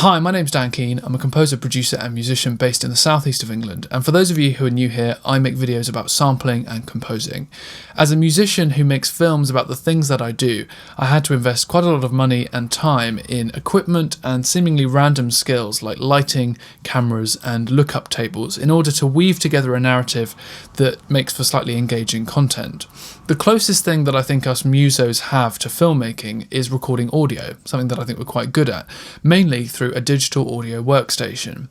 Hi, my name's Dan Keane. I'm a composer, producer and musician based in the southeast of England, and for those of you who are new here, I make videos about sampling and composing. As a musician who makes films about the things that I do, I had to invest quite a lot of money and time in equipment and seemingly random skills like lighting, cameras and lookup tables in order to weave together a narrative that makes for slightly engaging content. The closest thing that I think us musos have to filmmaking is recording audio, something that I think we're quite good at, mainly through a digital audio workstation.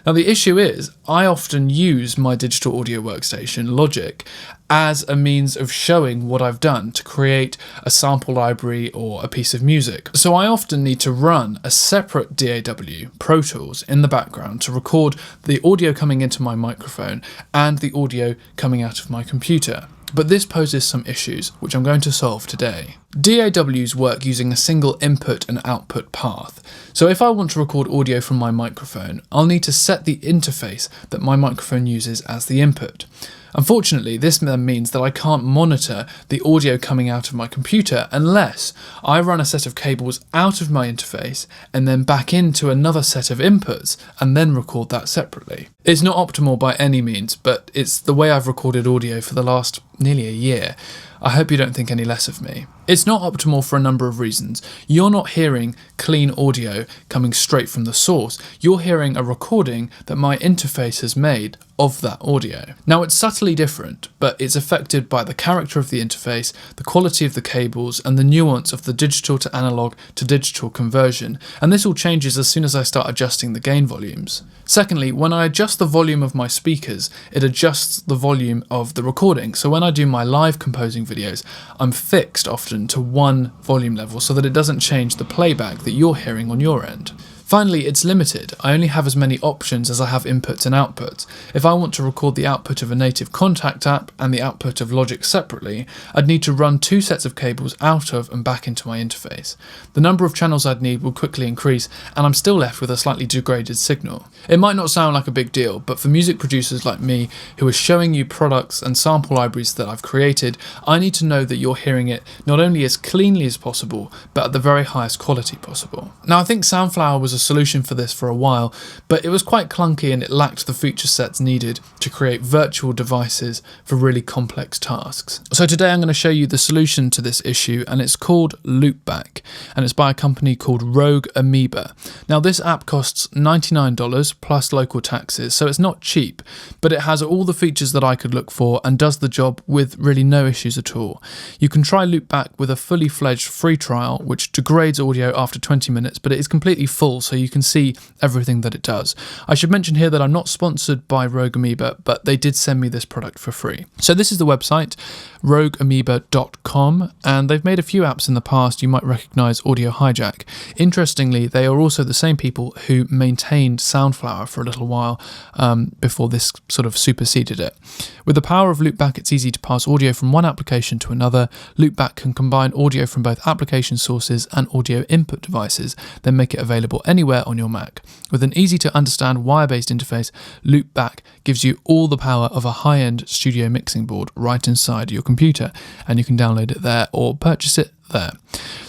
Now the issue is, I often use my digital audio workstation, Logic, as a means of showing what I've done to create a sample library or a piece of music. So I often need to run a separate DAW, Pro Tools, in the background to record the audio coming into my microphone and the audio coming out of my computer. But this poses some issues, which I'm going to solve today. DAWs work using a single input and output path. So if I want to record audio from my microphone, I'll need to set the interface that my microphone uses as the input. Unfortunately, this then means that I can't monitor the audio coming out of my computer unless I run a set of cables out of my interface and then back into another set of inputs and then record that separately. It's not optimal by any means, but it's the way I've recorded audio for the last nearly a year. I hope you don't think any less of me. It's not optimal for a number of reasons. You're not hearing clean audio coming straight from the source. You're hearing a recording that my interface has made of that audio. Now it's subtly different, but it's affected by the character of the interface, the quality of the cables, and the nuance of the digital to analog to digital conversion. And this all changes as soon as I start adjusting the gain volumes. Secondly, when I adjust the volume of my speakers, it adjusts the volume of the recording. So when I do my live composing videos, I'm fixed often to one volume level so that it doesn't change the playback that you're hearing on your end. Finally, it's limited. I only have as many options as I have inputs and outputs. If I want to record the output of a native Contact app and the output of Logic separately, I'd need to run two sets of cables out of and back into my interface. The number of channels I'd need will quickly increase, and I'm still left with a slightly degraded signal. It might not sound like a big deal, but for music producers like me, who are showing you products and sample libraries that I've created, I need to know that you're hearing it not only as cleanly as possible, but at the very highest quality possible. Now, I think Soundflower was a solution for this for a while, but it was quite clunky and it lacked the feature sets needed to create virtual devices for really complex tasks. So today I'm going to show you the solution to this issue, and it's called Loopback, and it's by a company called Rogue Amoeba. Now this app costs $99 plus local taxes, so it's not cheap, but it has all the features that I could look for and does the job with really no issues at all. You can try Loopback with a fully fledged free trial, which degrades audio after 20 minutes, but it is completely full, so you can see everything that it does. I should mention here that I'm not sponsored by Rogue Amoeba, but they did send me this product for free. So this is the website, rogueamoeba.com, and they've made a few apps in the past. You might recognize Audio Hijack. Interestingly, they are also the same people who maintained Soundflower for a little while before this sort of superseded it. With the power of Loopback, it's easy to pass audio from one application to another. Loopback can combine audio from both application sources and audio input devices, then make it available anywhere on your Mac. With an easy to understand wire-based interface, Loopback gives you all the power of a high-end studio mixing board right inside your computer, and you can download it there or purchase it there.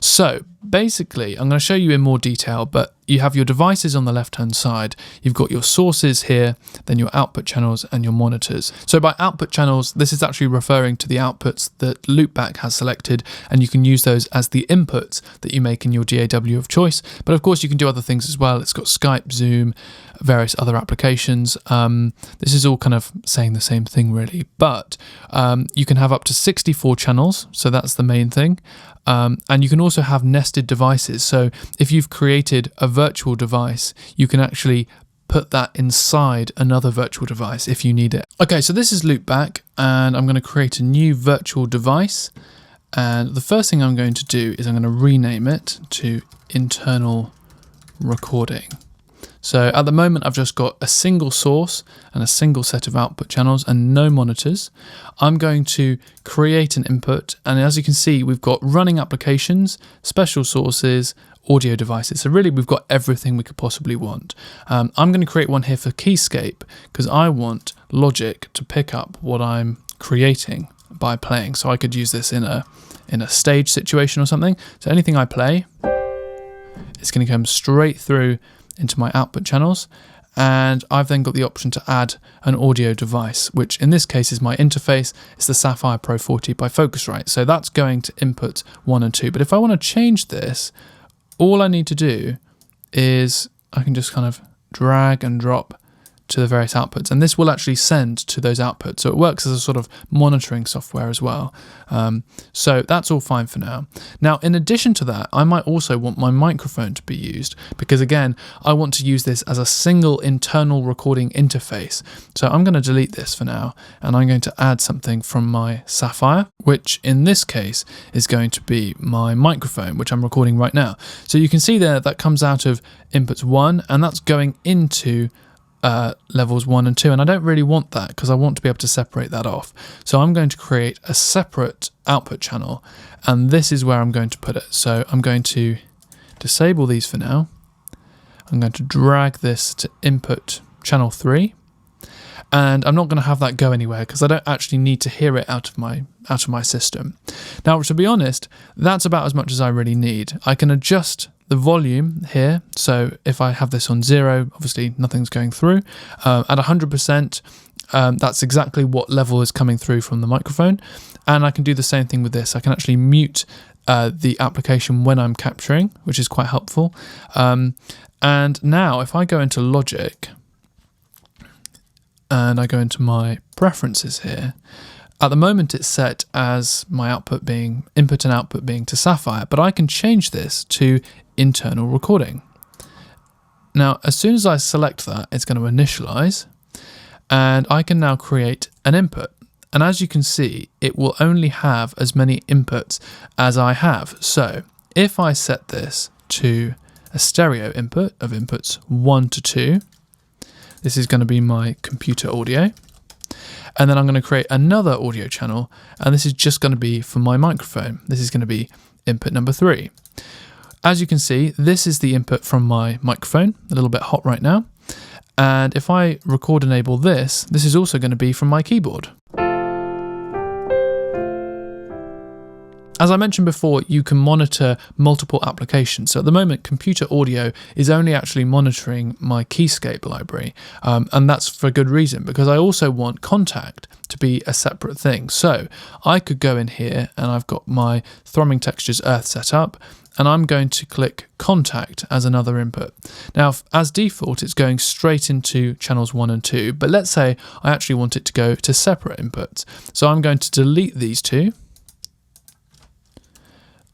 So basically, I'm going to show you in more detail, but you have your devices on the left-hand side, you've got your sources here, then your output channels and your monitors. So by output channels, this is actually referring to the outputs that Loopback has selected, and you can use those as the inputs that you make in your DAW of choice. But of course, you can do other things as well. It's got Skype, Zoom, various other applications. This is all kind of saying the same thing really, but you can have up to 64 channels, so that's the main thing. And you can also have nested devices. So if you've created a virtual device, you can actually put that inside another virtual device if you need it. Okay, so this is Loopback, and I'm going to create a new virtual device. And the first thing I'm going to do is I'm going to rename it to internal recording. So at the moment, I've just got a single source and a single set of output channels and no monitors. I'm going to create an input, and as you can see, we've got running applications, special sources, audio devices. So really, we've got everything we could possibly want. I'm going to create one here for Keyscape because I want Logic to pick up what I'm creating by playing. So I could use this in a stage situation or something. So anything I play, it's going to come straight through into my output channels, and I've then got the option to add an audio device, which in this case is my interface. It's the Sapphire Pro 40 by Focusrite. So that's going to input 1 and 2. But if I want to change this, all I need to do is I can just kind of drag and drop to the various outputs, and this will actually send to those outputs. So it works as a sort of monitoring software as well. So that's all fine for now. Now, in addition to that, I might also want my microphone to be used, because again, I want to use this as a single internal recording interface. So I'm going to delete this for now, and I'm going to add something from my Sapphire, which in this case is going to be my microphone, which I'm recording right now. So you can see there that comes out of inputs 1, and that's going into levels 1 and 2, and I don't really want that because I want to be able to separate that off. So I'm going to create a separate output channel, and this is where I'm going to put it. So I'm going to disable these for now. I'm going to drag this to input channel 3, and I'm not going to have that go anywhere because I don't actually need to hear it out of my system. Now, to be honest, that's about as much as I really need. I can adjust the volume here. So if I have this on 0, obviously nothing's going through. At 100%, that's exactly what level is coming through from the microphone. And I can do the same thing with this. I can actually mute the application when I'm capturing, which is quite helpful. And now if I go into Logic and I go into my preferences here, at the moment it's set as my input and output being to Sapphire, but I can change this to internal recording. Now, as soon as I select that, it's going to initialize, and I can now create an input. And as you can see, it will only have as many inputs as I have. So if I set this to a stereo input of inputs 1 to 2, this is going to be my computer audio. And then I'm going to create another audio channel, and this is just going to be for my microphone. This is going to be input number 3. As you can see, this is the input from my microphone, a little bit hot right now. And if I record enable this, this is also going to be from my keyboard. As I mentioned before, you can monitor multiple applications. So at the moment, computer audio is only actually monitoring my Keyscape library. And that's for good reason, because I also want Contact to be a separate thing. So I could go in here and I've got my Thrumming Textures Earth set up, and I'm going to click Contact as another input. Now, as default, it's going straight into channels 1 and 2, but let's say I actually want it to go to separate inputs. So I'm going to delete these two,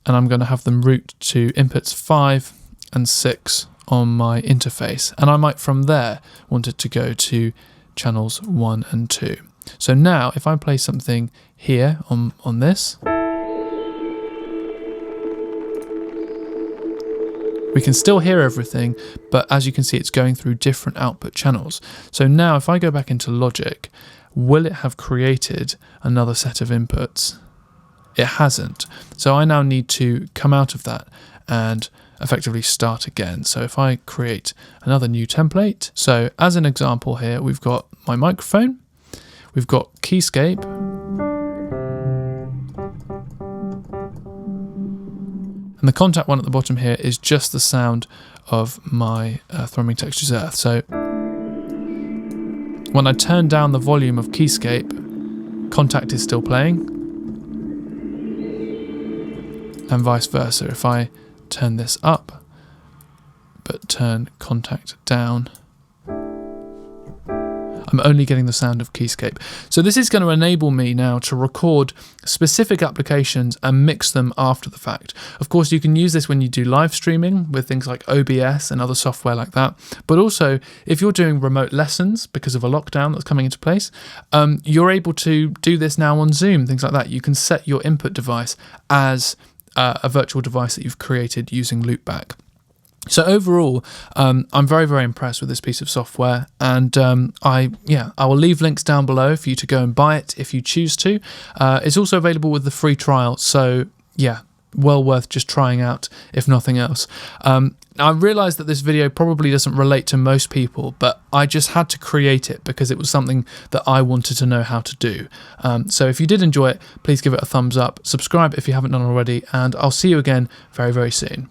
and I'm going to have them route to inputs 5 and 6 on my interface. And I might from there want it to go to channels 1 and 2. So now if I play something here on this, we can still hear everything, but as you can see, it's going through different output channels. So now if I go back into Logic, will it have created another set of inputs? It hasn't. So I now need to come out of that and effectively start again. So if I create another new template, so as an example here, we've got my microphone, we've got Keyscape, and the Contact one at the bottom here is just the sound of my Thrumming Textures Earth. So when I turn down the volume of Keyscape, Contact is still playing, and vice versa. If I turn this up but turn Contact down, I'm only getting the sound of Keyscape. So this is going to enable me now to record specific applications and mix them after the fact. Of course, you can use this when you do live streaming with things like OBS and other software like that. But also, if you're doing remote lessons because of a lockdown that's coming into place, you're able to do this now on Zoom, things like that. You can set your input device as a virtual device that you've created using Loopback. So overall, I'm very, very impressed with this piece of software, and I will leave links down below for you to go and buy it if you choose to. It's also available with the free trial, so yeah, well worth just trying out if nothing else. I realised that this video probably doesn't relate to most people, but I just had to create it because it was something that I wanted to know how to do. So if you did enjoy it, please give it a thumbs up, subscribe if you haven't done already, and I'll see you again very, very soon.